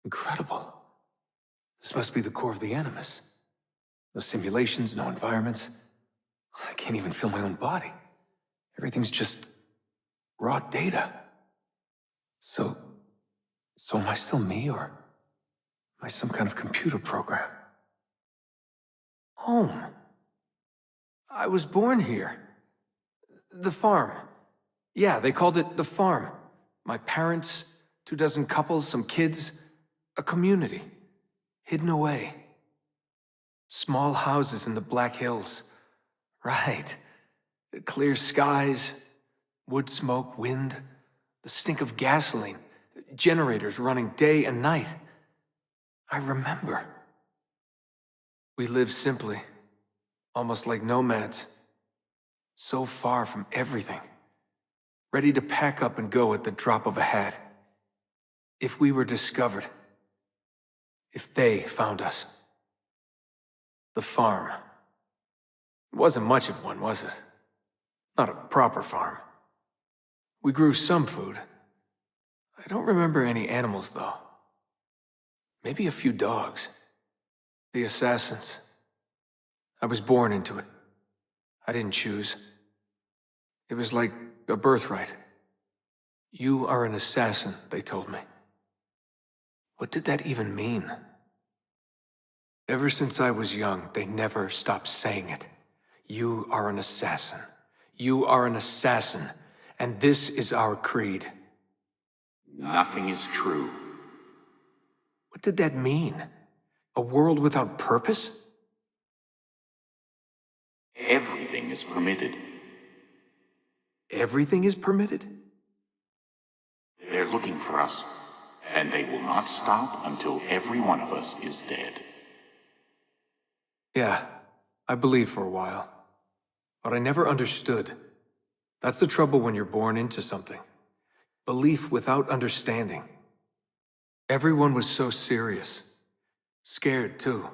Incredible. This must be the core of the Animus. No simulations, no environments. I can't even feel my own body. Everything's just raw data. So am I still me, or am I some kind of computer program? Home. I was born here. The farm. Yeah, they called it the farm. My parents, 24 couples, some kids, a community. Hidden away. Small houses in the Black Hills. Right. Clear skies, wood smoke, wind, the stink of gasoline, generators running day and night. I remember. We lived simply, almost like nomads. So far from everything. Ready to pack up and go at the drop of a hat. If we were discovered. If they found us. The farm. It wasn't much of one, was it? Not a proper farm. We grew some food. I don't remember any animals, though. Maybe a few dogs. The assassins. I was born into it. I didn't choose. It was like a birthright. You are an assassin, they told me. What did that even mean? Ever since I was young, they never stopped saying it. You are an assassin. You are an assassin. And this is our creed. Nothing is true. What did that mean? A world without purpose? Everything is permitted. Everything is permitted? They're looking for us, and they will not stop until every one of us is dead. Yeah, I believed for a while. But I never understood. That's the trouble when you're born into something. Belief without understanding. Everyone was so serious. Scared, too.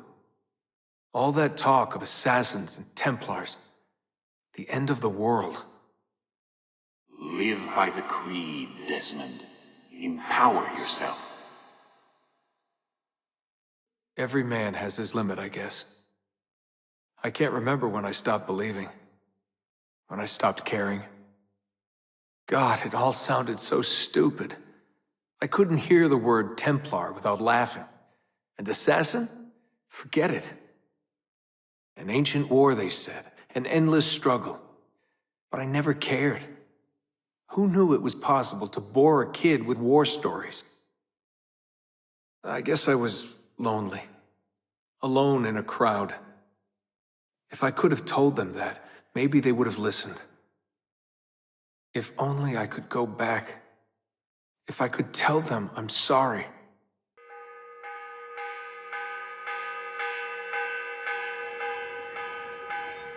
All that talk of assassins and Templars. The end of the world. Live by the creed, Desmond. Empower yourself. Every man has his limit, I guess. I can't remember when I stopped believing. When I stopped caring. God, it all sounded so stupid. I couldn't hear the word Templar without laughing. And assassin? Forget it. An ancient war, they said. An endless struggle. But I never cared. Who knew it was possible to bore a kid with war stories? I guess I was lonely. Alone in a crowd. If I could have told them that, maybe they would have listened. If only I could go back. If I could tell them I'm sorry.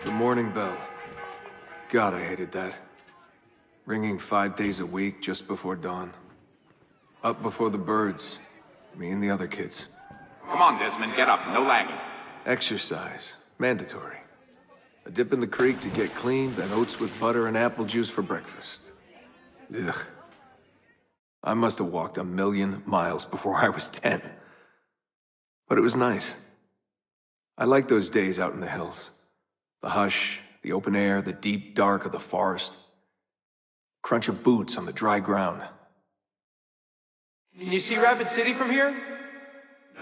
The morning bell. God, I hated that. Ringing 5 days a week just before dawn. Up before the birds. Me and the other kids. Come on, Desmond, get up. No lagging. Exercise. Mandatory. A dip in the creek to get clean, then oats with butter and apple juice for breakfast. Ugh. I must have walked 1,000,000 miles before I was 10. But it was nice. I liked those days out in the hills. The hush, the open air, the deep dark of the forest. Crunch of boots on the dry ground. Can you see Rapid City from here?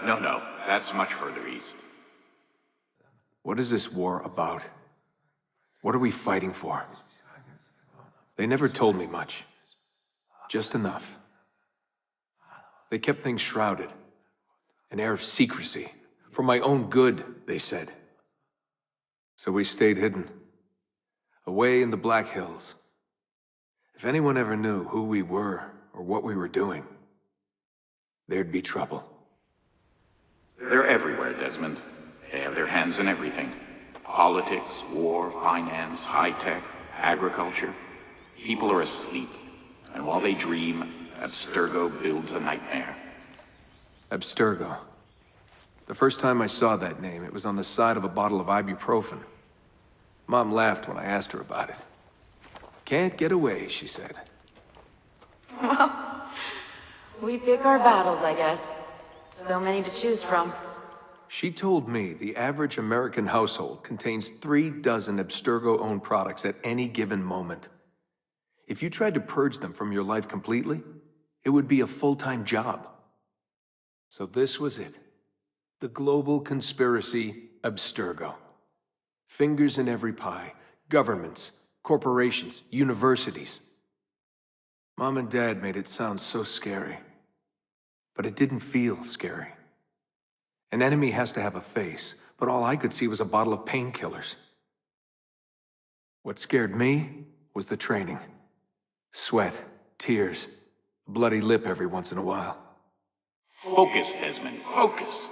No, that's much further east. What is this war about? What are we fighting for? They never told me much. Just enough. They kept things shrouded. An air of secrecy. For my own good, they said. So we stayed hidden. Away in the Black Hills. If anyone ever knew who we were or what we were doing, there'd be trouble. They're everywhere, Desmond. They have their hands in everything. Politics, war, finance, high-tech, agriculture. People are asleep. And while they dream, Abstergo builds a nightmare. Abstergo. The first time I saw that name, it was on the side of a bottle of ibuprofen. Mom laughed when I asked her about it. Can't get away, she said. Well, we pick our battles, I guess. So many to choose from. She told me the average American household contains 3 dozen Abstergo-owned products at any given moment. If you tried to purge them from your life completely, it would be a full-time job. So this was it. The global conspiracy Abstergo. Fingers in every pie. Governments, corporations, universities. Mom and Dad made it sound so scary. But it didn't feel scary. An enemy has to have a face, but all I could see was a bottle of painkillers. What scared me was the training. Sweat, tears, a bloody lip every once in a while. Focus, Desmond, focus.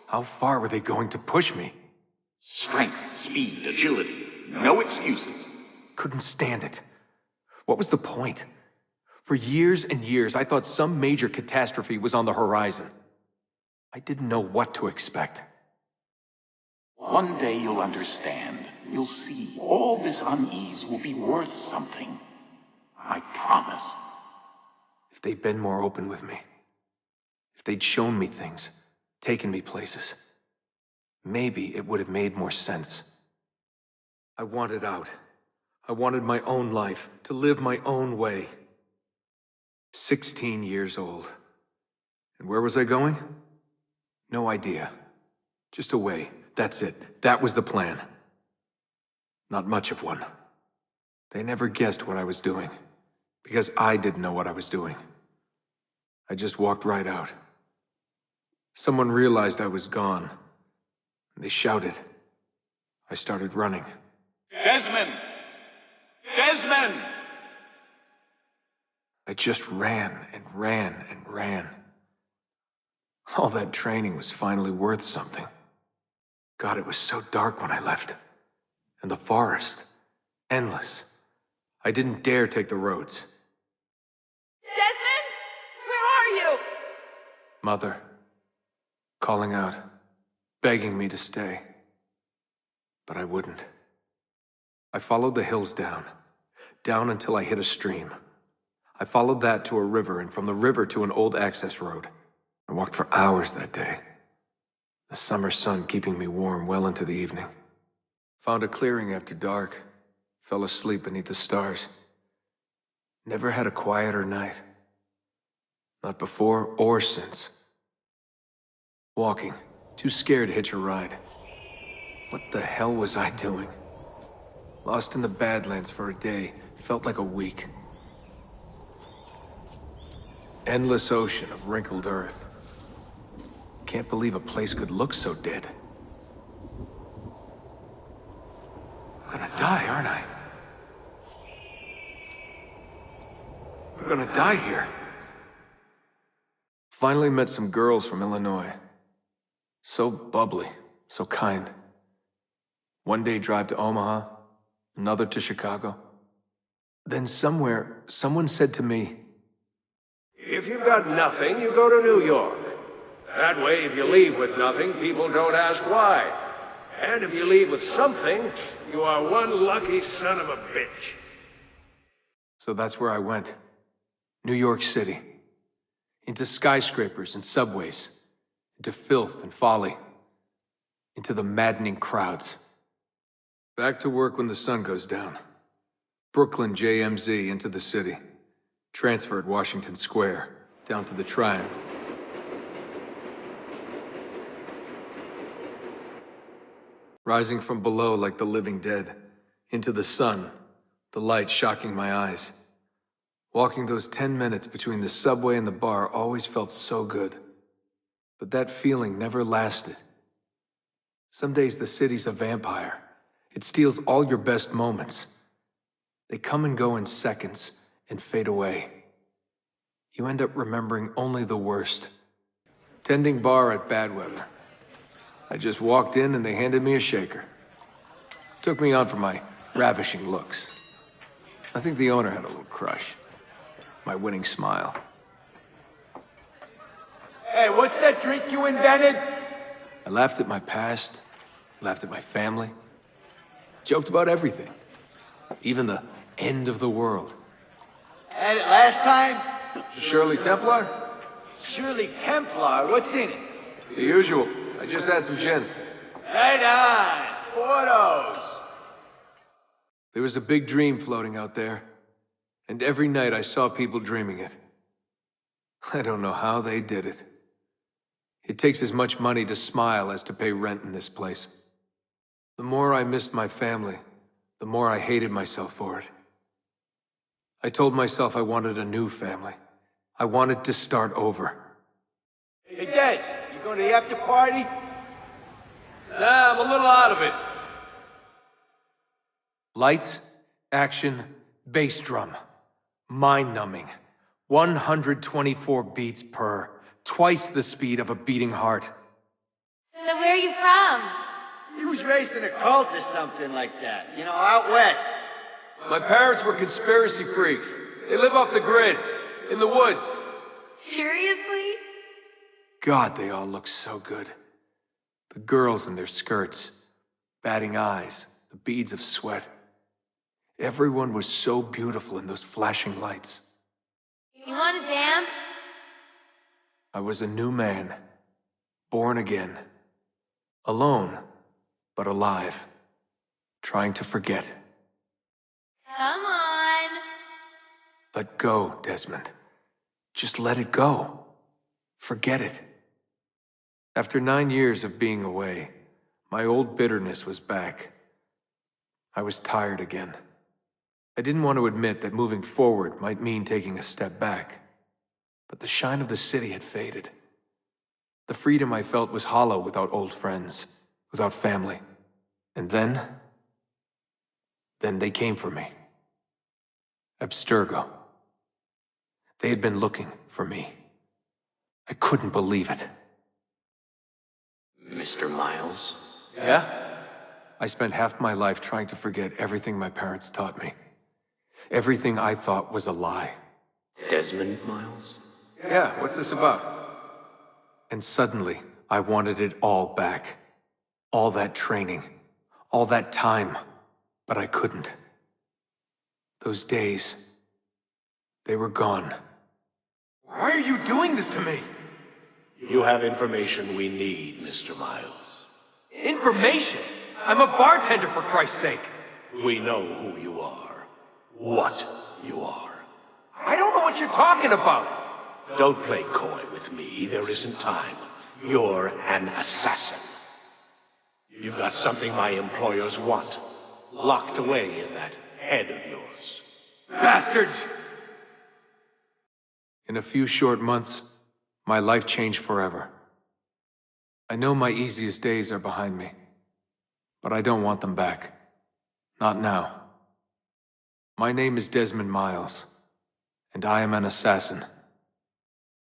How far were they going to push me? Strength, speed, agility. No excuses. Couldn't stand it. What was the point? For years and years, I thought some major catastrophe was on the horizon. I didn't know what to expect. One day you'll understand. You'll see. All this unease will be worth something. I promise. If they'd been more open with me. If they'd shown me things, taken me places. Maybe it would have made more sense. I wanted out. I wanted my own life, to live my own way. 16 years old. And where was I going? No idea. Just away. That's it. That was the plan. Not much of one. They never guessed what I was doing, because I didn't know what I was doing. I just walked right out. Someone realized I was gone. They shouted. I started running. Desmond! Desmond! I just ran and ran and ran. All that training was finally worth something. God, it was so dark when I left. And the forest, endless. I didn't dare take the roads. Desmond? Where are you? Mother, calling out, begging me to stay. But I wouldn't. I followed the hills down until I hit a stream. I followed that to a river, and from the river to an old access road. I walked for hours that day, the summer sun keeping me warm well into the evening. Found a clearing after dark, fell asleep beneath the stars. Never had a quieter night. Not before or since. Walking, too scared to hitch a ride. What the hell was I doing? Lost in the Badlands for a day, felt like a week. Endless ocean of wrinkled earth. Can't believe a place could look so dead. I'm gonna die, aren't I? I'm gonna die here. Finally met some girls from Illinois. So bubbly, so kind. One day drive to Omaha, another to Chicago. Then somewhere, someone said to me, "If you've got nothing, you go to New York. That way, if you leave with nothing, people don't ask why. And if you leave with something, you are one lucky son of a bitch." So that's where I went. New York City. Into skyscrapers and subways. Into filth and folly. Into the maddening crowds. Back to work when the sun goes down. Brooklyn JMZ into the city. Transferred Washington Square, down to the Triangle. Rising from below like the living dead, into the sun, the light shocking my eyes. Walking those 10 minutes between the subway and the bar always felt so good. But that feeling never lasted. Some days the city's a vampire. It steals all your best moments. They come and go in seconds and fade away. You end up remembering only the worst. Tending bar at bad weather. I just walked in and they handed me a shaker. Took me on for my ravishing looks. I think the owner had a little crush. My winning smile. Hey, what's that drink you invented? I laughed at my past, laughed at my family, joked about everything. Even the end of the world. Had it last time? Shirley Templar? Shirley Templar, what's in it? The usual. I just had some gin. Right on. Photos. There was a big dream floating out there, and every night I saw people dreaming it. I don't know how they did it. It takes as much money to smile as to pay rent in this place. The more I missed my family, the more I hated myself for it. I told myself I wanted a new family. I wanted to start over. Hey, Des, you going to the after party? Nah, I'm a little out of it. Lights, action, bass drum. Mind-numbing. 124 beats per. Twice the speed of a beating heart. So where are you from? He was raised in a cult or something like that. You know, out west. My parents were conspiracy freaks. They live off the grid, in the woods. Seriously? God, they all look so good. The girls in their skirts, batting eyes, the beads of sweat. Everyone was so beautiful in those flashing lights. You want to dance? I was a new man, born again. Alone, but alive. Trying to forget. Come on. Let go, Desmond. Just let it go. Forget it. After 9 years of being away, my old bitterness was back. I was tired again. I didn't want to admit that moving forward might mean taking a step back. But the shine of the city had faded. The freedom I felt was hollow without old friends, without family. And then they came for me. Abstergo. They had been looking for me. I couldn't believe it. Mr. Miles? Yeah? I spent half my life trying to forget everything my parents taught me. Everything I thought was a lie. Desmond Miles? Yeah, what's this about? And suddenly, I wanted it all back. All that training. All that time. But I couldn't. Those days, they were gone. Why are you doing this to me? You have information we need, Mr. Miles. Information? I'm a bartender, for Christ's sake. We know who you are. What you are. I don't know what you're talking about. Don't play coy with me. There isn't time. You're an assassin. You've got something my employers want. Locked away in that head of yours. Bastards! In a few short months, my life changed forever. I know my easiest days are behind me, but I don't want them back. Not now. My name is Desmond Miles, and I am an assassin.